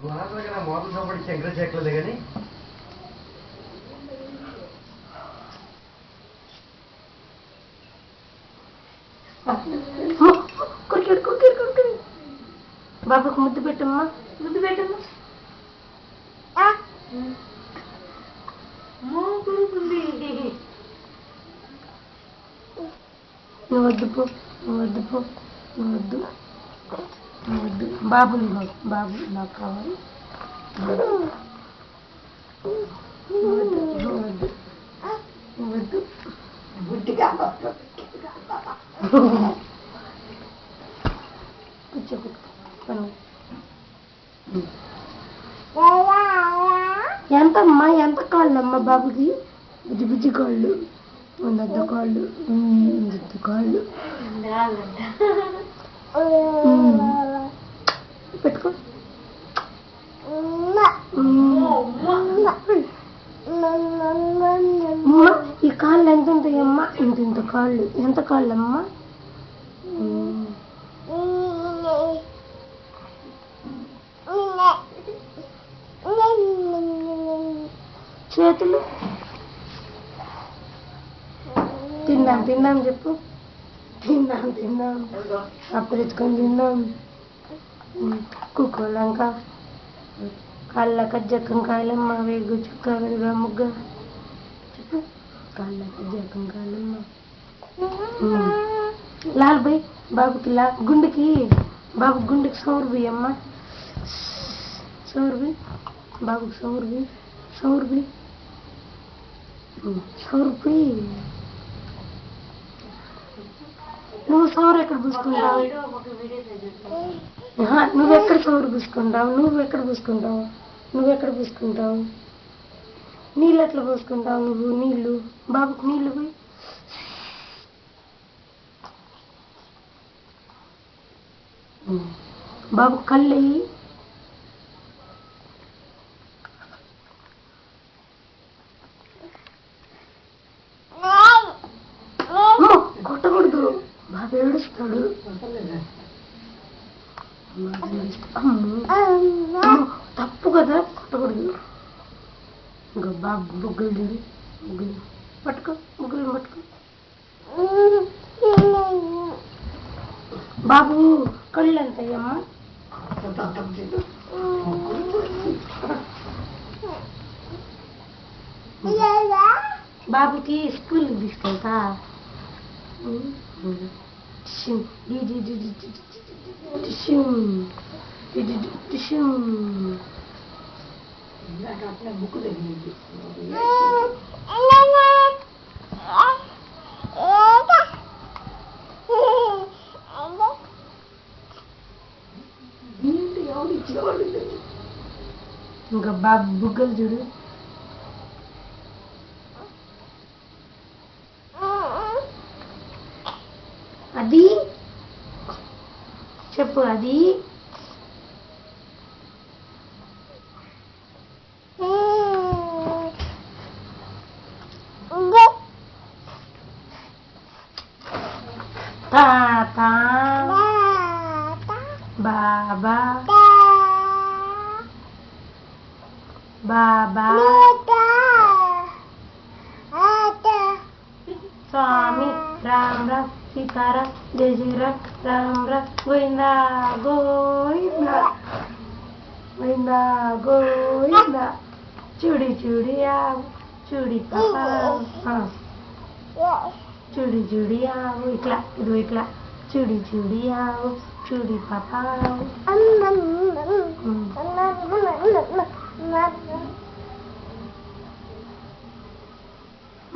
మోతలు చంపడి శంకర చెక్కలేదు కానీ కొరికాడు కొరికాడు కొరికాడు. బాబాకు ముద్దు పెట్టమ్మా, ముద్దు పెట్టమ్మా. నువ్వు వద్దు పో, నువ్వు వద్దు పో, నువ్వు వద్దు, నువ్వు వద్దు. బాబుని బాబు నాకు కావాలి. నువ్వు వద్దు, నువ్వు వద్దు, నువ్వు వద్దు. ఎంతమ్మా, ఎంత కాళ్ళమ్మా బాబుకి? బుజ్జి బుజ్జి కాళ్ళు, వంద కాళ్ళు, కాళ్ళు పెట్టుకో. ఈ కాళ్ళు ఎంత ఉంటాయమ్మా? ఇంత కాళ్ళు. ఎంత కాళ్ళమ్మా? చేతులు తిందాం తిందాం చెప్పు. తిందాం తిందాం, అప్పరించుకొని తిందాం. కుక్కోలంక కాళ్ళ కజ్జక్కం కాయలమ్మ, వేగు చుక్క వెలుగా ముగ్గ చెప్పు. కాళ్ళ కజ్జక్కం కాయలమ్మ. లాల్ బై బాబుకి గుండెకి, బాబు గుండెకి సౌరు బి అమ్మ, సౌరు బి బాబుకి, సౌరు బి, సౌరు బి, సౌరు బి. నువ్వు సౌరు ఎక్కడ పూసుకుంటావు? నువ్వెక్కడ సౌరు పూసుకుంటావు? నువ్వెక్కడ పూసుకుంటావు? నువ్వెక్కడ పూసుకుంటావు? నీళ్ళు ఎట్లా పూసుకుంటావు నువ్వు? నీళ్ళు బాబుకి నీళ్ళు పోయి. బాబు కళ్ళు అయ్యి. కొట్టకూడదు, బాబు ఏడుస్తాడు. తప్పు కదా, కొట్టకూడదు. ఇంకా బాబు బుగ్గలు తిరిగి, బుగ్గలు పట్టుకో, బుగ్గలు పట్టుకో. బాబు కళ్ళు ఎంత అయ్యమ్మా? బాబుకి స్కూల్కి తీసుకెళ్తా. ఇంకా బాబు బుగ్గలు చూడు. అది చెప్పు, అది తాత, బాబా, బాబా, స్వామి, రామ్ రామ్, సీతారాం, జయ శ్రీరామ్, రామ్ రామ్, గోవిందా గోవిందా, గోవిందా గోవిందా. చూడి చూడి ఆవు, చూడి పాపా, చూడి చూడి ఆవు. ఇట్లా ఇది ఇట్లా చూడి చూడి ఆవు, చూడి పాపా.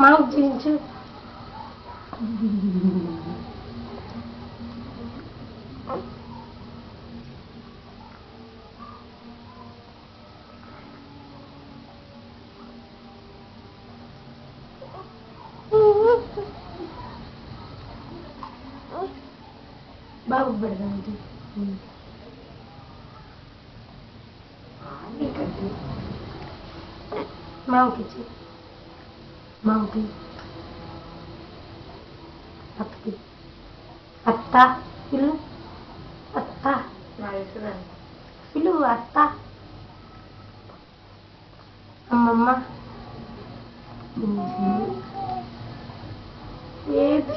మాకు చూపించు. బాబు పెడదాం. మామకి మామకి అత్తకి అత్త పిలు, అత్త పిలు, అత్త అమ్మమ్మ ఏది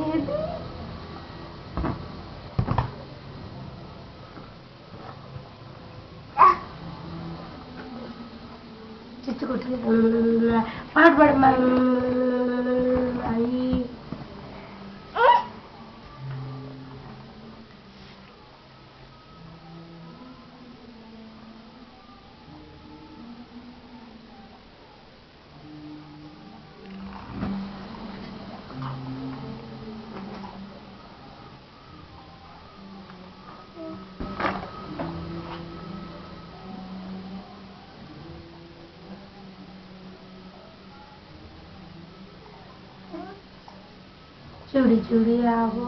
ఏది చిచ్చుకొట్టి పాట పాడమ్మా అయ్యి చూడి చూడి ఆవు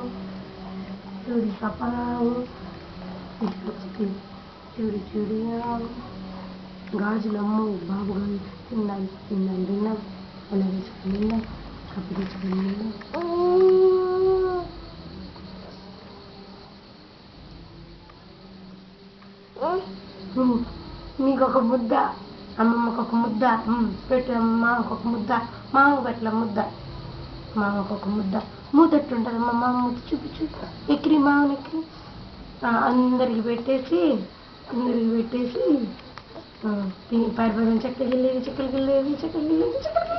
చూడి పపావు చూడి చూడి ఆవు గాజులమ్ము బాబు గారు తిన్నాను తిన్నాను తిన్నాం అలా తెచ్చుకొని తిన్నాం కప్పు తెచ్చుకొని తిన్నాం నీకు ఒక ముద్ద అమ్మమ్మకు ఒక ముద్ద పెట్టు మామకు ఒక ముద్ద మామకు పెట్టల ముద్ద మామకు ఒక ముద్ద మూతెట్టుంటుంది మా మామ ముద్ద చూపించు ఎక్కిరి మామని ఎక్కిరి అందరికి పెట్టేసి తిని పరిపదం చెక్కలు గిల్లేవి చెక్కలు గిల్లేవి చెక్కలు గిల్లేవి చెక్కలు